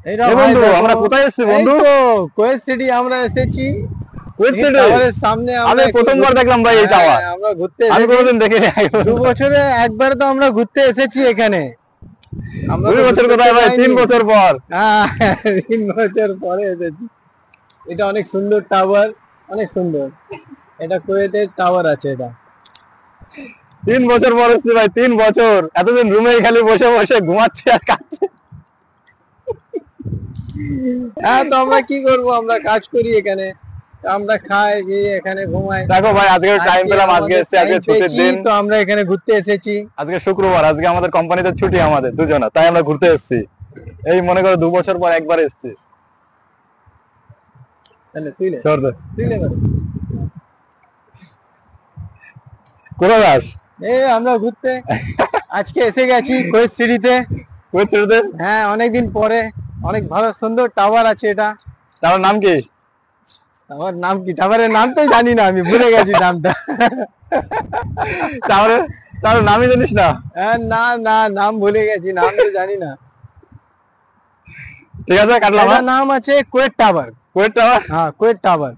বন্ধু আমরা কোথায় এসেছি বন্ধু? কোয়েট সিটি আমরা এসেছি। কোয়েট সিটি টাওয়ারের সামনে আমি প্রথমবার দেখলাম ভাই এই টাওয়ার। আমরা ঘুরতে আমি এসেছি। কোনোদিন দেখিনি। 2 বছরে একবার তো আমরা ঘুরতে এসেছি এখানে। আমরা 2 বছর কোথায় ভাই, 3 বছর পর। 3 বছর পরে এসেছি। এটা অনেক সুন্দর টাওয়ার, অনেক সুন্দর। এটা কোয়েতের টাওয়ার আছে এটা। 3 বছর পর এসেছি ভাই, 3 বছর। এতদিন রুমে খালি বসে বসে ঘুমাচ্ছি আর কাচ্ছি। হ্যাঁ, তো আমরা কি করবো, আমরা কাজ করি এখানে, আমরা খাই গিয়ে এখানে ঘুমাই। দেখো ভাই আজকে টাইম পেলাম, আজকে এসেছি, আজকে ছুটির দিন। তো আমরা এখানে ঘুরতে এসেছি। আজকে শুক্রবার, আজকে আমাদের কোম্পানিতে ছুটি আমাদের দুজনা, তাই আমরা ঘুরতে এসেছি। এই মনে করো 2 বছর পর একবার এসেছি। কোথায় যাস? আমরা ঘুরতে আজকে এসে গেছি কোয়েট সিটিতে। কোয়েট সিটিতে? হ্যাঁ, অনেকদিন পরে। অনেক ভালো সুন্দর টাওয়ার আছে এটা। টাওয়ার নাম কি? আমার নাম কি? টাওয়ারের নাম তো জানি না, আমি ভুলে গেছি নামটা। টাওয়ারের নামই জানিস না? না না, নাম ভুলে গেছি, নাম তো জানি না। ঠিক আছে, কাটলাম। নাম আছে কোয়েট টাওয়ার। Quiet tower? হ্যাঁ, কোয়েট টাওয়ার।